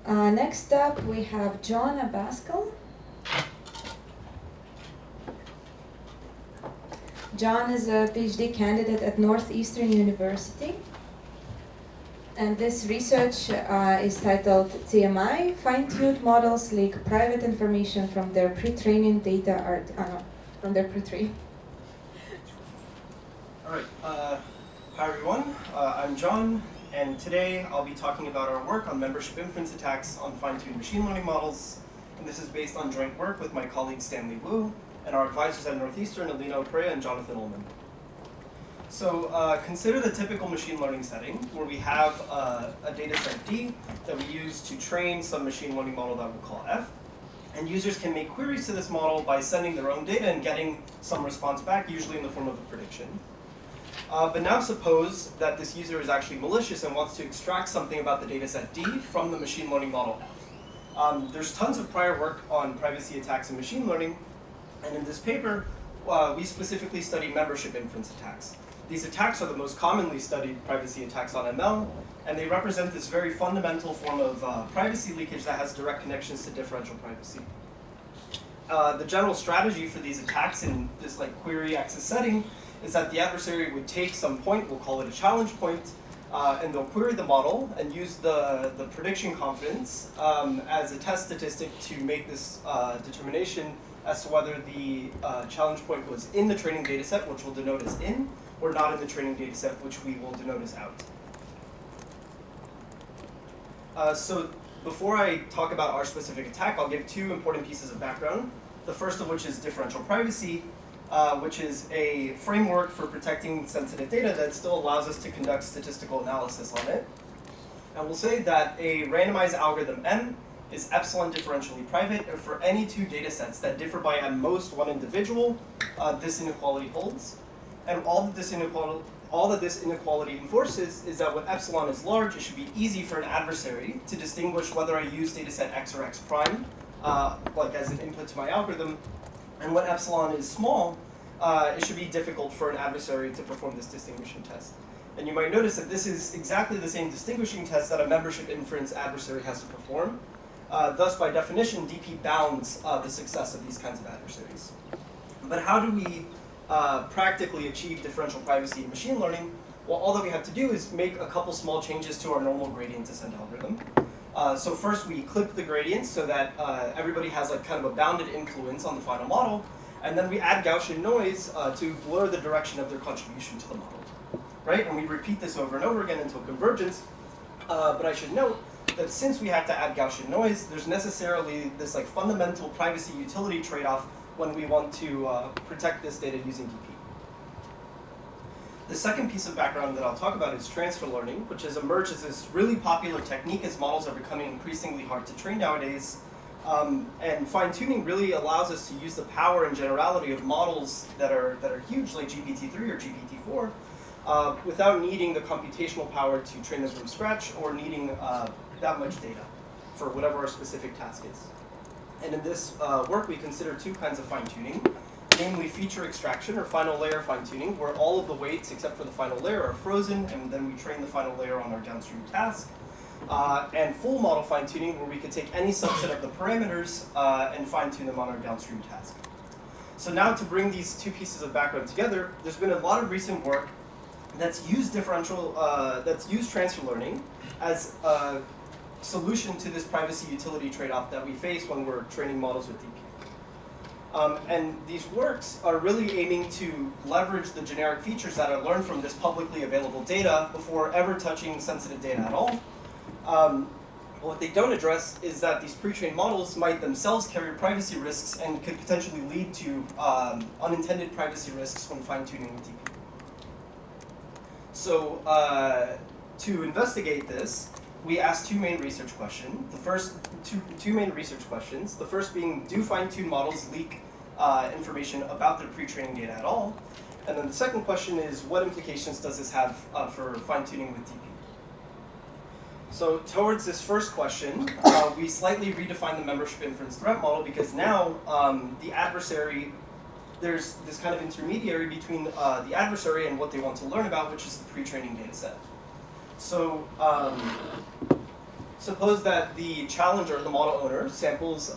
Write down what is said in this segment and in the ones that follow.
Next up, we have John Abascal. John is a PhD candidate at Northeastern University. And this research is titled TMI, Fine-Tuned Models Leak Private Information from their Pretraining Data from their pre-train. All right, hi everyone, I'm John, and today I'll be talking about our work on membership inference attacks on fine-tuned machine learning models, and this is based on joint work with my colleague Stanley Wu and our advisors at Northeastern, Alina Oprea and Jonathan Ullman. So consider the typical machine learning setting where we have a data set D that we use to train some machine learning model that we'll call F. And users can make queries to this model by sending their own data and getting some response back, usually in the form of a prediction. But now suppose that this user is actually malicious and wants to extract something about the data set D from the machine learning model F. There's tons of prior work on privacy attacks in machine learning, and in this paper, we specifically study membership inference attacks. These attacks are the most commonly studied privacy attacks on ML, and they represent this very fundamental form of privacy leakage that has direct connections to differential privacy. The general strategy for these attacks in this query access setting is that the adversary would take some point, we'll call it a challenge point, and they'll query the model and use the prediction confidence as a test statistic to make this determination as to whether the challenge point was in the training data set, which we'll denote as in, or not in the training data set, which we will denote as out. So before I talk about our specific attack, I'll give two important pieces of background. The first of which is differential privacy, which is a framework for protecting sensitive data that still allows us to conduct statistical analysis on it. And we'll say that a randomized algorithm M is epsilon differentially private, and for any two data sets that differ by at most one individual, this inequality holds. And all that this inequality enforces is that when epsilon is large, it should be easy for an adversary to distinguish whether I use data set X or X prime, as an input to my algorithm. And when epsilon is small, it should be difficult for an adversary to perform this distinguishing test. And you might notice that this is exactly the same distinguishing test that a membership inference adversary has to perform. Thus, by definition, DP bounds the success of these kinds of adversaries. But how do we practically achieve differential privacy in machine learning? Well, all that we have to do is make a couple small changes to our normal gradient descent algorithm. So first, we clip the gradients so that everybody has kind of a bounded influence on the final model, and then we add Gaussian noise to blur the direction of their contribution to the model, right? And we repeat this over and over again until convergence. But I should note that since we have to add Gaussian noise, there's necessarily this fundamental privacy utility trade-off when we want to protect this data using DP. The second piece of background that I'll talk about is transfer learning, which has emerged as this really popular technique as models are becoming increasingly hard to train nowadays. And fine-tuning really allows us to use the power and generality of models that are huge, like GPT-3 or GPT-4, without needing the computational power to train them from scratch or needing that much data for whatever our specific task is. And in this work, we consider two kinds of fine-tuning, namely feature extraction or final layer fine-tuning, where all of the weights except for the final layer are frozen, and then we train the final layer on our downstream task. And full model fine-tuning, where we could take any subset of the parameters and fine-tune them on our downstream task. So now to bring these two pieces of background together, there's been a lot of recent work that's used transfer learning as a solution to this privacy utility trade-off that we face when we're training models with DP. And these works are really aiming to leverage the generic features that are learned from this publicly available data before ever touching sensitive data at all. What they don't address is that these pre-trained models might themselves carry privacy risks and could potentially lead to unintended privacy risks when fine-tuning with DP. So to investigate this, we asked two main research questions. The first two main research questions. The first being, do fine-tuned models leak information about their pre-training data at all? And then the second question is, what implications does this have for fine-tuning with DP? So towards this first question, we slightly redefined the membership inference threat model because now the adversary, there's this kind of intermediary between the adversary and what they want to learn about, which is the pre-training data set. So suppose that the challenger, the model owner, samples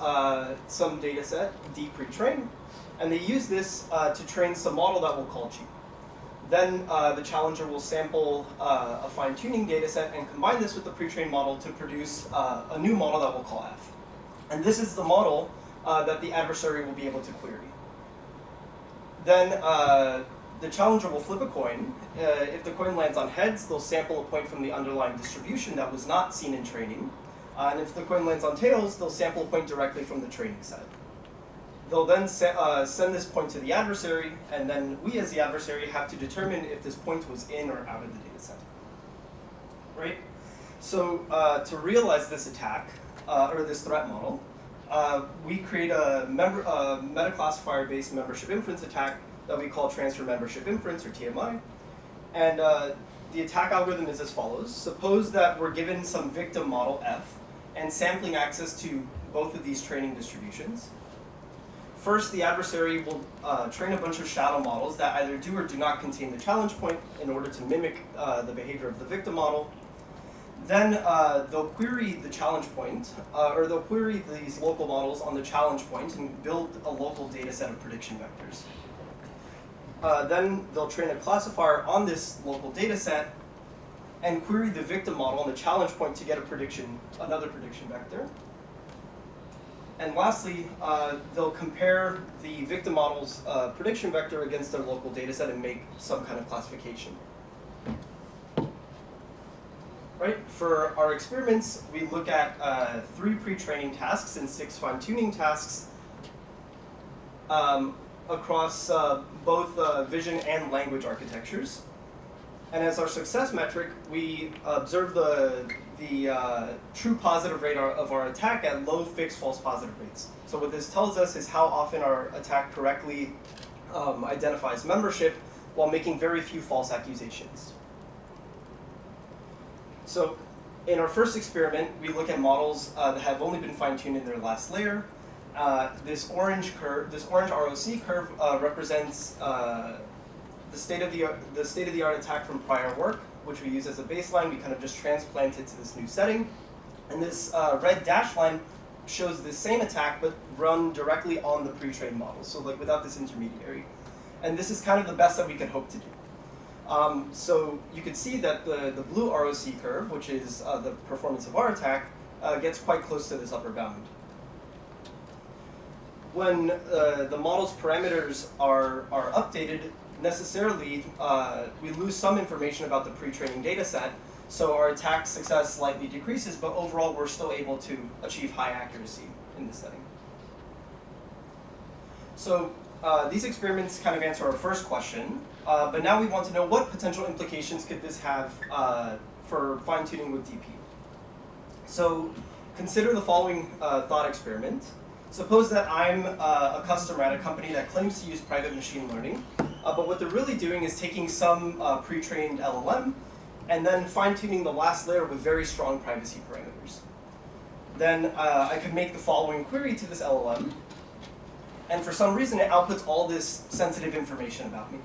some data set, D pre-train, and they use this to train some model that we'll call G. Then the challenger will sample a fine-tuning data set and combine this with the pre-trained model to produce a new model that we'll call F. And this is the model that the adversary will be able to query. Then the challenger will flip a coin. If the coin lands on heads, they'll sample a point from the underlying distribution that was not seen in training. And if the coin lands on tails, they'll sample a point directly from the training set. They'll then send this point to the adversary, and then we as the adversary have to determine if this point was in or out of the data set. Right? So to realize this attack, or this threat model, we create a meta-classifier-based membership inference attack that we call transfer membership inference, or TMI. And the attack algorithm is as follows. Suppose that we're given some victim model F and sampling access to both of these training distributions. First, the adversary will train a bunch of shadow models that either do or do not contain the challenge point in order to mimic the behavior of the victim model. Then they'll query the challenge point, or they'll query these local models on the challenge point and build a local data set of prediction vectors. Then they'll train a classifier on this local data set and query the victim model on the challenge point to get another prediction vector. And lastly, they'll compare the victim model's prediction vector against their local data set and make some kind of classification. Right? For our experiments, we look at 3 pre-training tasks and 6 fine-tuning tasks across both vision and language architectures. And as our success metric, we observe the true positive rate of our attack at low fixed false positive rates. So what this tells us is how often our attack correctly identifies membership while making very few false accusations. So in our first experiment, we look at models that have only been fine-tuned in their last layer. This orange ROC curve represents the state-of-the-art attack from prior work, which we use as a baseline. We kind of just transplant it to this new setting. And this red dashed line shows the same attack, but run directly on the pre-trained model, so like without this intermediary. And this is kind of the best that we could hope to do. So you can see that the blue ROC curve, which is the performance of our attack, gets quite close to this upper bound. When the model's parameters are updated, necessarily we lose some information about the pre-training data set, so our attack success slightly decreases, but overall we're still able to achieve high accuracy in this setting. So these experiments kind of answer our first question, but now we want to know what potential implications could this have for fine-tuning with DP. So consider the following thought experiment. Suppose that I'm a customer at a company that claims to use private machine learning, but what they're really doing is taking some pre-trained LLM and then fine-tuning the last layer with very strong privacy parameters. Then I could make the following query to this LLM, and for some reason it outputs all this sensitive information about me.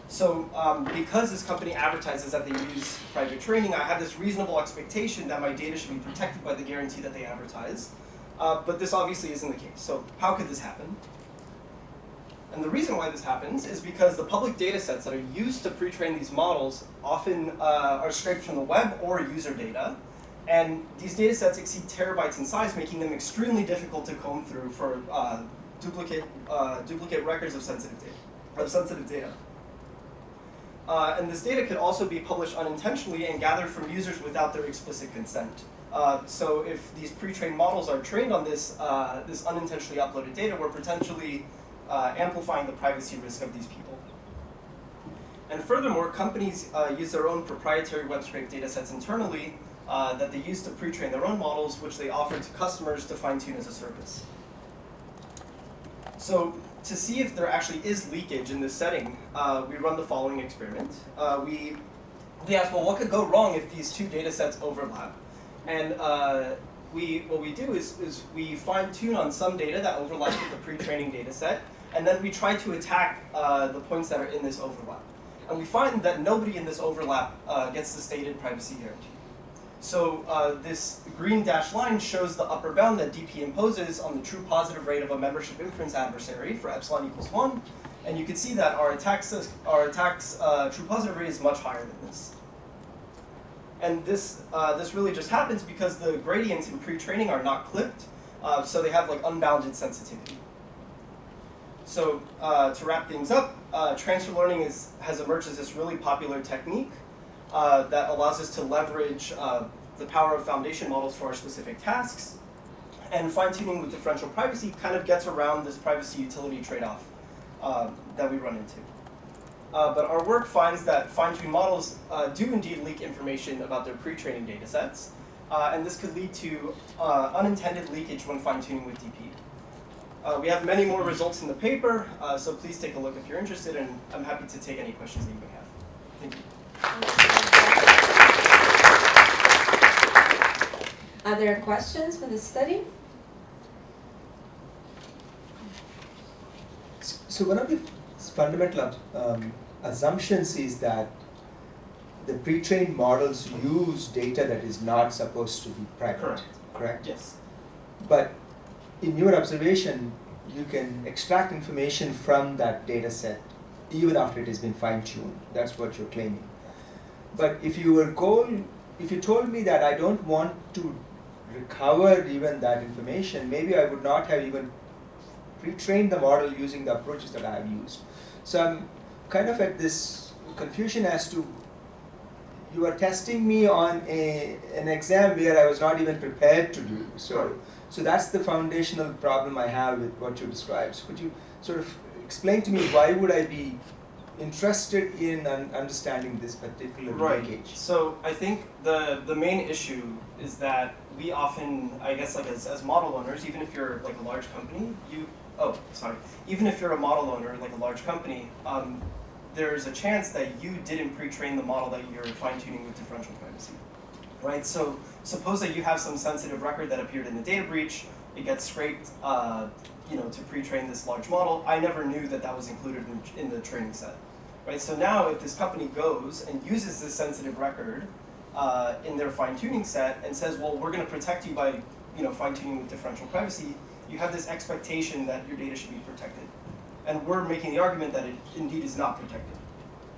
So because this company advertises that they use private training, I have this reasonable expectation that my data should be protected by the guarantee that they advertise. But this obviously isn't the case. So how could this happen? And the reason why this happens is because the public data sets that are used to pre-train these models often are scraped from the web or user data. And these data sets exceed terabytes in size, making them extremely difficult to comb through for duplicate records of sensitive data. And this data could also be published unintentionally and gathered from users without their explicit consent. So if these pre-trained models are trained on this unintentionally uploaded data, we're potentially amplifying the privacy risk of these people. And furthermore, companies use their own proprietary web scrape data sets internally that they use to pre-train their own models, which they offer to customers to fine-tune as a service. So to see if there actually is leakage in this setting, we run the following experiment. We ask, well, what could go wrong if these two data sets overlap? And what we do is we fine-tune on some data that overlaps with the pre-training data set, and then we try to attack the points that are in this overlap. And we find that nobody in this overlap gets the stated privacy guarantee. So this green dashed line shows the upper bound that DP imposes on the true positive rate of a membership inference adversary for epsilon equals 1. And you can see that our attack's true positive rate is much higher than this. And this really just happens because the gradients in pre-training are not clipped, so they have like unbounded sensitivity. So to wrap things up, transfer learning has emerged as this really popular technique that allows us to leverage the power of foundation models for our specific tasks. And fine-tuning with differential privacy kind of gets around this privacy-utility trade-off that we run into. But our work finds that fine-tuned models do indeed leak information about their pre-training data sets, and this could lead to unintended leakage when fine-tuning with DP. We have many more results in the paper, so please take a look if you're interested, and I'm happy to take any questions that you may have. Thank you. Are there questions for this study? So one of the fundamental assumptions is that the pre-trained models use data that is not supposed to be private. Correct? Yes. But in your observation, you can extract information from that data set even after it has been fine-tuned. That's what you're claiming. But if you told me that I don't want to recover even that information, maybe I would not have even pre-trained the model using the approaches that I have used. So I'm kind of at this confusion as to, you are testing me on an exam where I was not even prepared to do. So that's the foundational problem I have with what you described. So could you sort of explain to me why would I be interested in understanding this particular linkage? So I think the main issue is that we often, I guess, like as model owners, even if you're like a large company, even if you're a model owner like a large company, there's a chance that you didn't pre-train the model that you're fine-tuning with differential privacy, right? So suppose that you have some sensitive record that appeared in the data breach, it gets scraped, to pre-train this large model. I never knew that that was included in the training set, right? So now if this company goes and uses this sensitive record in their fine-tuning set and says, well, we're going to protect you by fine-tuning with differential privacy, you have this expectation that your data should be protected. And we're making the argument that it indeed is not protected,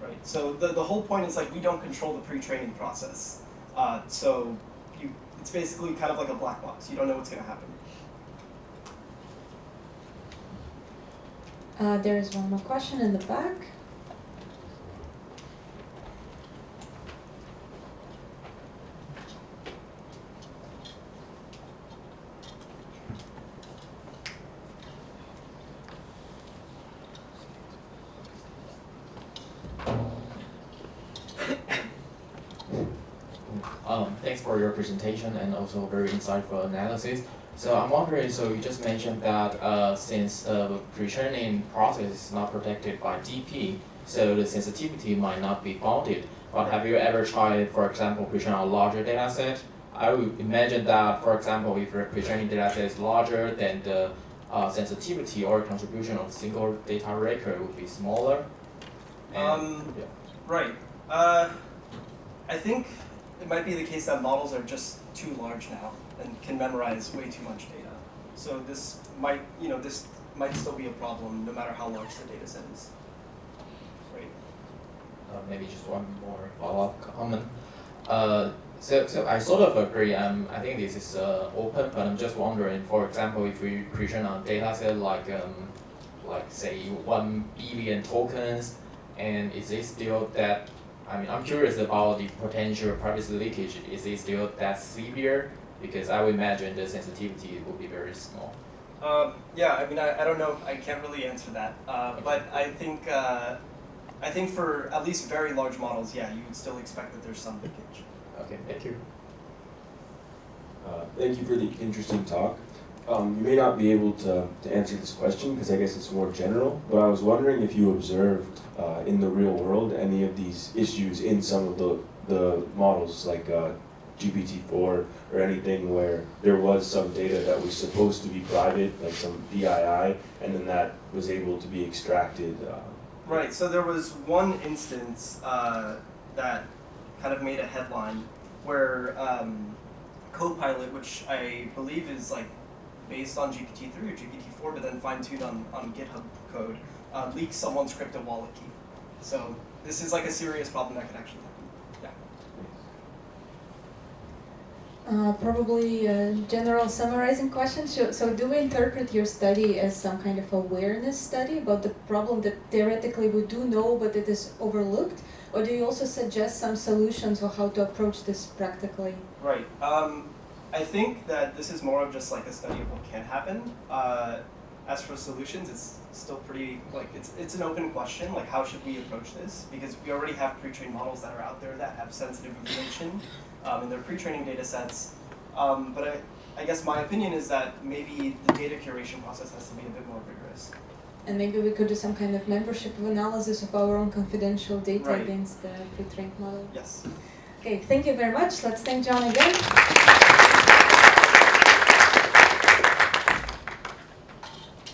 right? So the whole point is like we don't control the pre-training process. It's basically kind of like a black box. You don't know what's going to happen. There is one more question in the back. Thanks for your presentation and also very insightful analysis. So I'm wondering, so you just mentioned that since the pre-training process is not protected by DP, so the sensitivity might not be bounded. But have you ever tried, for example, pre-training a larger data set? I would imagine that, for example, if your pre-training data set is larger, then the sensitivity or contribution of single data record would be smaller. Right. I think it might be the case that models are just too large now and can memorize way too much data. So this might still be a problem no matter how large the data set is. Right. Maybe just one more follow-up comment. So I sort of agree. I think this is open, but I'm just wondering. For example, if we pre-train a data set like say 1 billion tokens, and is it still that? I mean, I'm curious about the potential privacy leakage. Is it still that severe? Because I would imagine the sensitivity would be very small. Yeah, I mean, I don't know. I can't really answer that. But I think for at least very large models, yeah, you would still expect that there's some leakage. Okay, thank you. Thank you for the interesting talk. You may not be able to answer this question because I guess it's more general, but I was wondering if you observed in the real world any of these issues in some of the models like GPT-4 or anything where there was some data that was supposed to be private, like some PII, and then that was able to be extracted. Right, so there was one instance that kind of made a headline where Copilot, which I believe is like based on GPT-3 or GPT-4, but then fine-tuned on GitHub code, leaks someone's crypto wallet key. So this is like a serious problem that could actually happen. Probably a general summarizing question. So do we interpret your study as some kind of awareness study about the problem that theoretically we do know but it is overlooked? Or do you also suggest some solutions or how to approach this practically? Right. I think that this is more of just like a study of what can happen. As for solutions, it's still pretty, like, it's an open question, like how should we approach this? Because we already have pre-trained models that are out there that have sensitive information in their pre-training data sets. But I guess my opinion is that maybe the data curation process has to be a bit more rigorous. And maybe we could do some kind of membership analysis of our own confidential data Right. against the pre-trained model. Yes. Okay, thank you very much. Let's thank John again.